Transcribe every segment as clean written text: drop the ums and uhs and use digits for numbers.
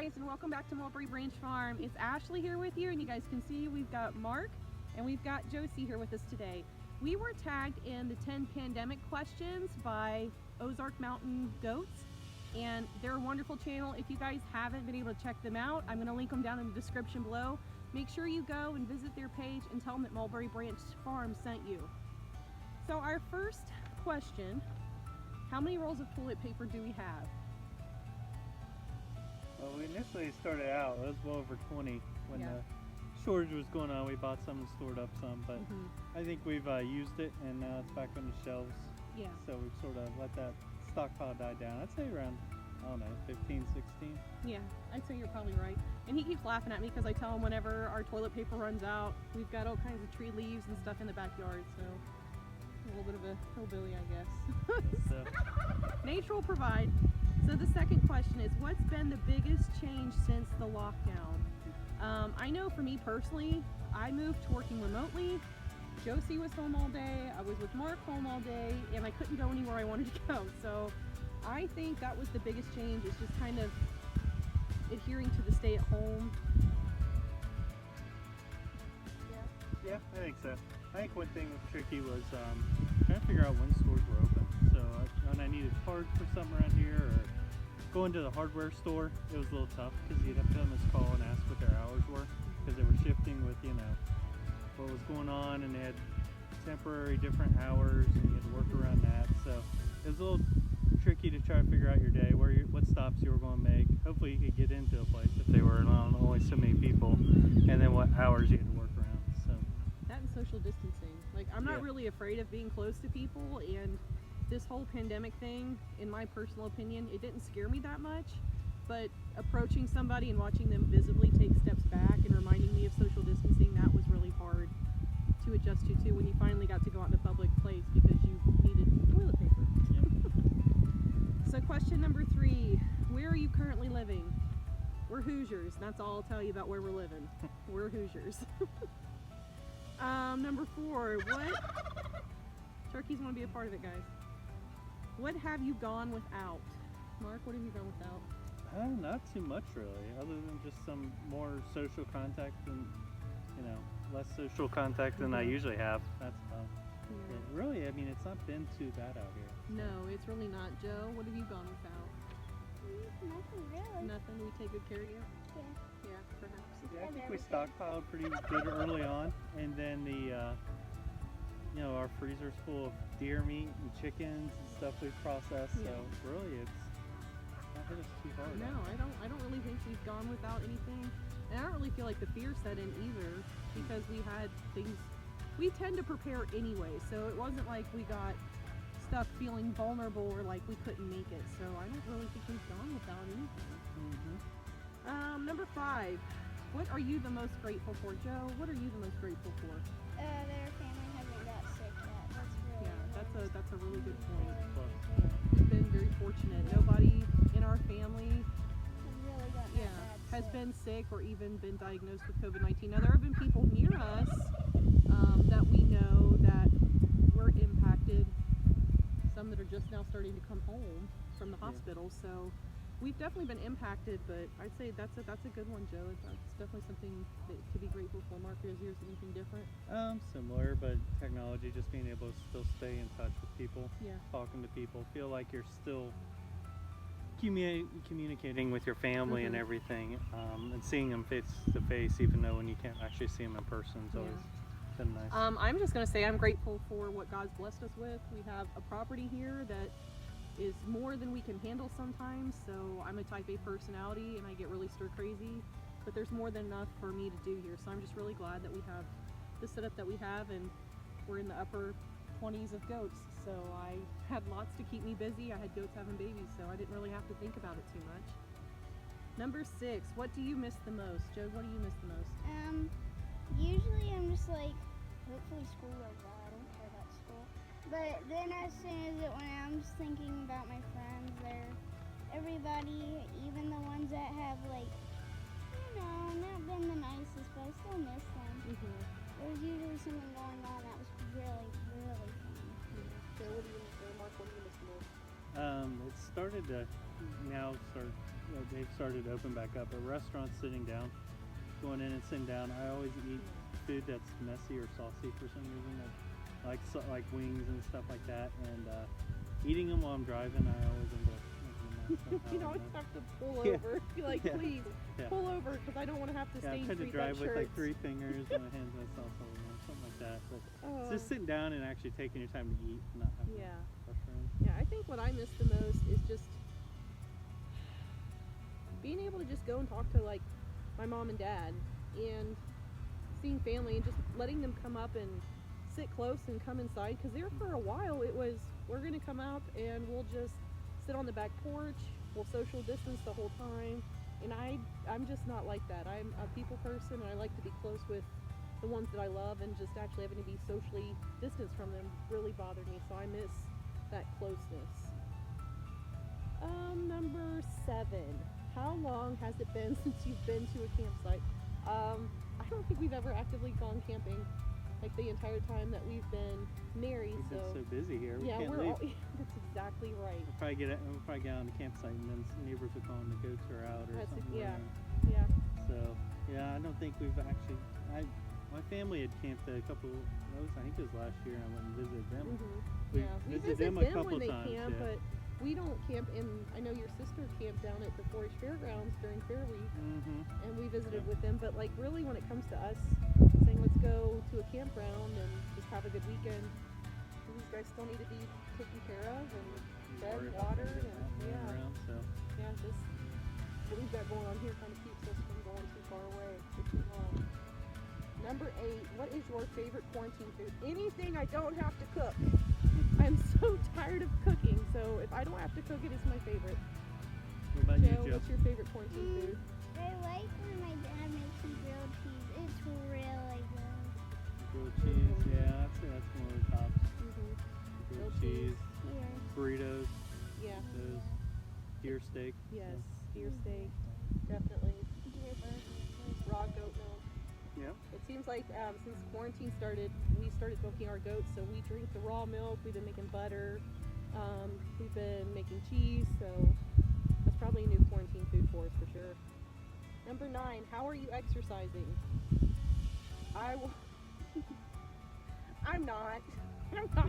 guys, and welcome back to Mulberry Branch Farm. It's Ashley here with you, and you guys can see we've got Mark and we've got Josie here with us today. We were tagged in the 10 pandemic questions by Ozark Mountain Goats, and they're a wonderful channel. If you guys haven't been able to check them out, I'm going to link them down in the description below. Make sure you go and visit their page and tell them that Mulberry Branch Farm sent you. So our first question, how many rolls of toilet paper do we have? Well, we initially started out, it was well over 20 when the shortage was going on. We bought some and stored up some, but I think we've used it and now it's back on the shelves. Yeah. So we've sort of let that stockpile die down. I'd say around, I don't know, 15, 16. Yeah, I'd say you're probably right. And he keeps laughing at me because I tell him whenever our toilet paper runs out, we've got all kinds of tree leaves and stuff in the backyard, so a little bit of a hillbilly, I guess. Nature will provide. So the second question is, what's been the biggest change since the lockdown? I know for me personally, I moved to working remotely. Josie was home all day, I was with Mark home all day, and I couldn't go anywhere I wanted to go. So I think that was the biggest change, is just kind of adhering to the stay at home. Yeah, I think so. I think one thing that was tricky was trying to figure out when stores were open. So when I needed parts for something around here, or going to the hardware store, it was a little tough because you'd have to on this call and ask what their hours were, because they were shifting with, you know, what was going on, and they had temporary different hours and you had to work around that. So it was a little tricky to try to figure out your day, what stops you were going to make. Hopefully you could get into a place if they were only so many people, and then what hours you had to work around. So that and social distancing. Like, I'm not really afraid of being close to people, and this whole pandemic thing, in my personal opinion, it didn't scare me that much, but approaching somebody and watching them visibly take steps back and reminding me of social distancing, that was really hard to adjust to too, when you finally got to go out in a public place because you needed toilet paper. So question number 3, where are you currently living? We're Hoosiers, and that's all I'll tell you about where we're living. We're Hoosiers. Number 4, what? Turkeys want to be a part of it, guys. What have you gone without? Mark, what have you gone without? Not too much really, other than just some more social contact and, you know, less social contact than I usually have. That's about it. Really, I mean, it's not been too bad out here. So. No, it's really not. Joe, what have you gone without? Nothing really. Nothing? We take good care of you? Yeah. Yeah, perhaps. Yeah, I think we stockpiled pretty good early on, and then the you know, our freezer's full of deer meat and chickens and stuff we've processed. So really, it's not hit us too hard. No, I don't really think we've gone without anything, and I don't really feel like the fear set in either, because we had things. We tend to prepare anyway, so it wasn't like we got stuck feeling vulnerable or like we couldn't make it. So I don't really think we've gone without anything. Number 5, what are you the most grateful for? Joe, what are you the most grateful for? Their family hasn't got sick yet. That's really That's a really good point. Really We've been very fortunate. Nobody in our family really got has been sick or even been diagnosed with COVID-19. Now, there have been people near us that we know that were impacted, some that are just now starting to come home from the hospital. So we've definitely been impacted, but I'd say that's a good one, Joe. That's definitely something to be grateful for. Mark, is yours anything different? Similar, but technology, just being able to still stay in touch with people, talking to people, feel like you're still communicating with your family and everything, and seeing them face to face, even though when you can't actually see them in person, is always been nice. I'm just going to say I'm grateful for what God's blessed us with. We have a property here that is more than we can handle sometimes, so I'm a type A personality and I get really stir crazy, but there's more than enough for me to do here, so I'm just really glad that we have the setup that we have, and we're in the upper 20s of goats, so I had lots to keep me busy. I had goats having babies, so I didn't really have to think about it too much. Number 6, what do you miss the most? Joe, what do you miss the most? Usually I'm just like, hopefully school goes well. I don't care about school. But then as soon as it went out, I'm just thinking about my friends. Everybody, even the ones that have, like, you know, not been the nicest, but I still miss them. There was usually something going on that was really, really fun. So what do you miss, Mark? What do you miss the most? It started to now start they've started to open back up. But restaurants sitting down, going in and sitting down, I always eat food that's messy or saucy for some reason, like wings and stuff like that. And eating them while I'm driving, I always end up making a mess somehow. You always have to pull over. Be like, please Yeah. pull over, because I don't want to have to Yeah, stain I'm trying to treat drive that with like shirt. 3 fingers, my hands myself all over, something like that. But Oh. it's just sitting down and actually taking your time to eat, and not having Yeah. to rush around. Yeah, I think what I miss the most is just being able to just go and talk to like my mom and dad, and seeing family, and just letting them come up and sit close and come inside. Because there for a while it was, we're going to come out and we'll just sit on the back porch, we'll social distance the whole time. And I'm just not like that. I'm a people person, and I like to be close with the ones that I love, and just actually having to be socially distanced from them really bothered me. So I miss that closeness. Number 7. How long has it been since you've been to a campsite? I don't think we've ever actively gone camping like the entire time that we've been married. We've been so busy here, we yeah, can't we're leave. all, that's exactly right. We'll probably get on the campsite, and then some neighbors will call and the goats are out or That's it, something. yeah. and Yeah. So yeah, I don't think we've actually. My family had camped I think it was last year, and I went and visited them. Mm-hmm. We Yeah, we visited visit them a them couple when they times, camp, yeah. but we don't camp in. I know your sister camped down at the 4-H fairgrounds during Fair Week, Mm-hmm. and we visited Yeah. with them. But like really, when it comes to us saying let's go to a campground and just have a good weekend, these guys still need to be taken care of and fed, watered, and yeah, Around, so. yeah. Just what we've got going on here kind of keeps us from going too far away for too long. Number 8, what is your favorite quarantine food? Anything I don't have to cook. I'm so tired of cooking, so if I don't have to cook it, it's my favorite. What about you, Joe, Joe? what's your favorite quarantine food? I like when my dad makes me grilled cheese. It's really good. Grilled cheese, yeah, I'd say that's one of the tops. Mm-hmm. Grilled cheese, Yeah. burritos, Yeah. those, deer steak. Yes. Deer steak, definitely. Deer burgers. Raw goat milk. Yep. It seems like since quarantine started, we started milking our goats, so we drink the raw milk. We've been making butter. We've been making cheese, so that's probably a new quarantine food for us for sure. Number 9, how are you exercising? I'm not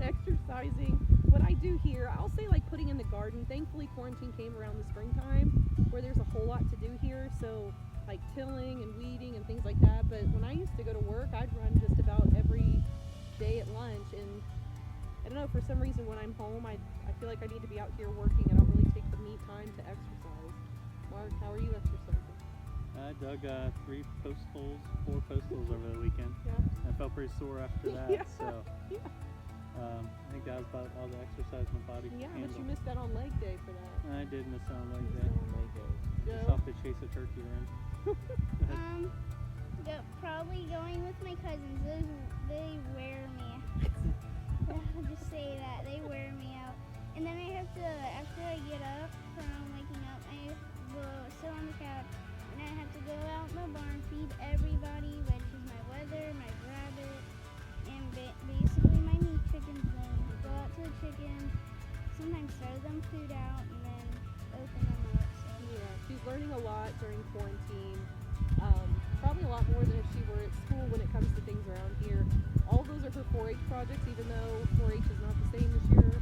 exercising. What I do here, I'll say like putting in the garden. Thankfully quarantine came around the springtime where there's a whole lot to do here, so like tilling and weeding and things like that. But when I used to go to work, I'd run just about every day at lunch, and I don't know, for some reason when I'm home I feel like I need to be out here working. I don't really take the me time to exercise. Mark, how are you exercising? I dug 4 post holes over the weekend. Yeah. I felt pretty sore after that, Yeah. so Yeah. I think that was about all the exercise my body could Yeah, handle. but you missed out on leg day for that. I did miss out on leg Missed day. out on leg day. Just Joe? off to chase a turkey around. Probably going with my cousins. They wear me. I'll just say that they wear me out. And then I have to, after I get up from waking up, I will sit on the couch, and I have to go out in the barn, feed everybody, which is my weather, my rabbit, and basically my meat chickens. Then go out to the chickens, sometimes throw them food out, and then open them up. So. Yeah, she's learning a lot during quarantine. Probably a lot more than if she were at school when it comes to things around here. All those are her 4-H projects, even though 4-H is not the same this year.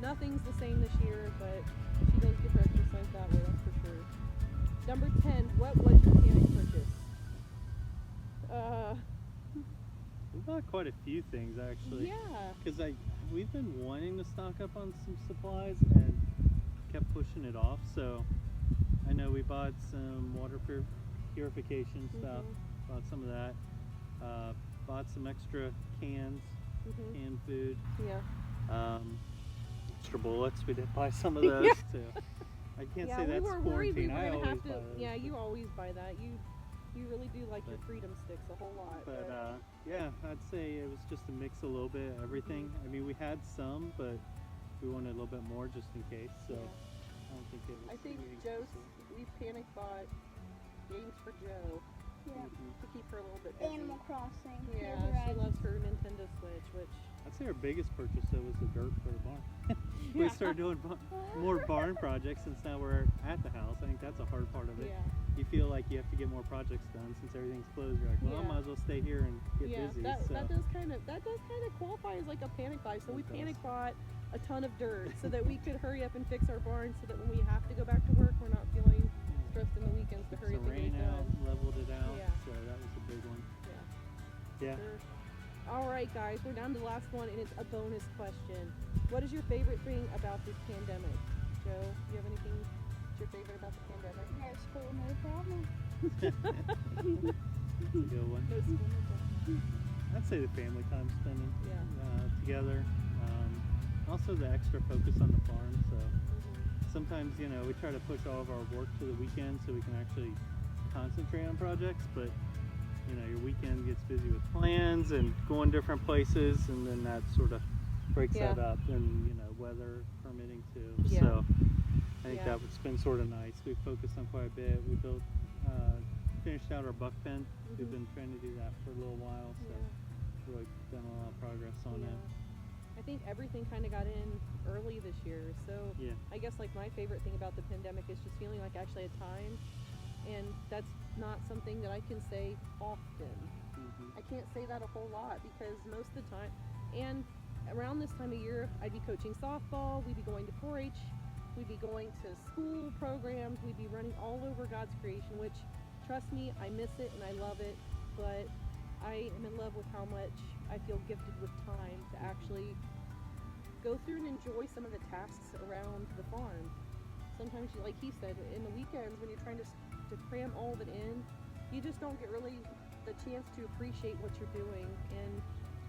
Nothing's the same this year, but she does get her exercise that way, that's for sure. Number 10, what was your panic purchase? We bought quite a few things actually. Yeah. Because we've been wanting to stock up on some supplies and kept pushing it off. So I know we bought some water purification stuff. Mhm. Bought some of that. Bought some extra canned food. Yeah. Extra bullets. We did buy some of those too. I can't Yeah, say we that's were worried we quarantine. were I gonna always have buy to. those. Yeah, you always buy that. You really do like your But- freedom sticks a whole lot. But yeah, I'd say it was just a mix a little bit of everything. I mean, we had some, but we wanted a little bit more just in case. So Yeah. I don't think it was. I think anything Joe's, specific. we panic bought games for Joe Yeah. to keep her a little bit busy. Animal Crossing. Yeah, You're she right. loves her Nintendo Switch, which I'd say our biggest purchase though was the dirt for the barn. we start doing more barn projects since now we're at the house. I think that's a hard part of it. Yeah. You feel like you have to get more projects done since everything's closed. You're like, well, I Yeah. might as well stay here and get busy. That So does kind of qualify as like a panic buy. So we panic bought a ton of dirt so that we could hurry up and fix our barn so that when we have to go back to work, we're not feeling stressed in the weekends to hurry up and get rain it out, done. leveled it out. Yeah. So that was a big one. Yeah. Sure. All right, guys, we're down to the last one, and it's a bonus question. What is your favorite thing about this pandemic? Joe, do you have anything that's your favorite about the pandemic? No school, no problem. That's a good one. No school, no problem. I'd say the family time spending Yeah. together. Also the extra focus on the farm. So sometimes, you know, we try to push all of our work to the weekend so we can actually concentrate on projects, but you know, your weekend gets busy with plans and going different places, and then that sort of breaks that up, and you know, weather permitting too. Yeah. So I think Yeah. that's been sort of nice. We focused on quite a bit. We finished out our buck pen. We've been trying to do that for a little while, so really done a lot of progress on it. I think everything kind of got in early this year, so Yeah. I guess like my favorite thing about the pandemic is just feeling like I actually had time, and that's not something that I can say often. I can't say that a whole lot because most of the time, and around this time of year, I'd be coaching softball, we'd be going to 4-H, we'd be going to school programs, we'd be running all over God's creation, which, trust me, I miss it and I love it, but I am in love with how much I feel gifted with time to actually go through and enjoy some of the tasks around the farm. Sometimes, like he said, in the weekends when you're trying to cram all of it in, you just don't get really the chance to appreciate what you're doing and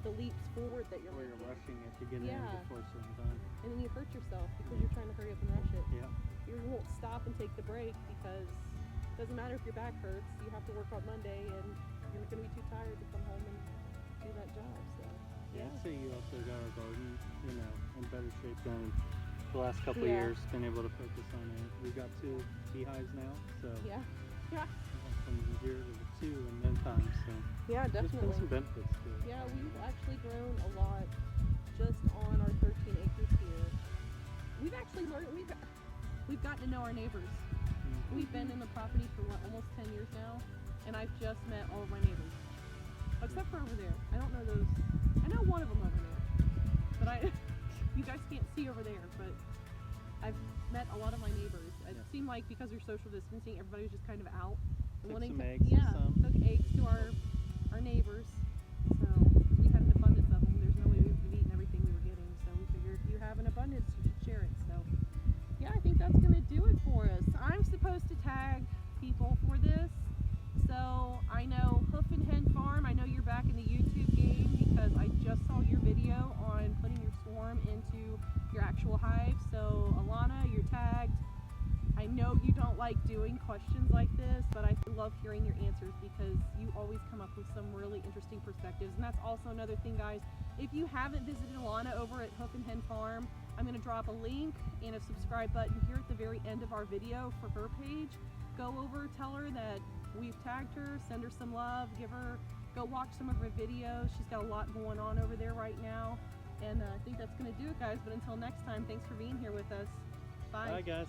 the leaps forward that you're Or making. you're rushing it to get in before a certain time. And then you hurt yourself because you're trying to hurry up and rush it. Yeah. You won't stop and take the break because it doesn't matter if your back hurts, you have to work on Monday and you're going to be too tired to come home and do that job. So Yeah, I'd say you also got our garden, you know, in better shape than the last couple of Yeah. years. Been able to focus on it. We've got 2 beehives now, so yeah, from here to the 2 and then time. So yeah, there's been definitely. some benefits to it. Yeah, we've actually grown a lot just on our 13 acres here. We've actually learned, we've gotten to know our neighbors. We've been in the property for almost 10 years now, and I've just met all of my neighbors. Except for over there. I don't know those. I know one of them over there. But you guys can't see over there, but I've met a lot of my neighbors. It seemed like because we're social distancing, everybody was just kind of out. Took wanting some to, eggs to some. took eggs to our neighbors. So we had an abundance of them. There's no way we would have eaten everything we were getting. So we figured you have an abundance, you should share it. So yeah, I think that's going to do it for us. I'm supposed to tag people for this. So I know Hoof and Hen Farm, I know you're back in the YouTube game because I just saw your video on putting your swarm into your actual hive. So Alana, you're tagged. I know you don't like doing questions like this, but I love hearing your answers because you always come up with some really interesting perspectives. And that's also another thing, guys. If you haven't visited Alana over at Hoof and Hen Farm, I'm going to drop a link and a subscribe button here at the very end of our video for her page. Go over, tell her that we've tagged her, send her some love, go watch some of her videos. She's got a lot going on over there right now. And I think that's going to do it, guys. But until next time, thanks for being here with us. Bye. Bye, guys.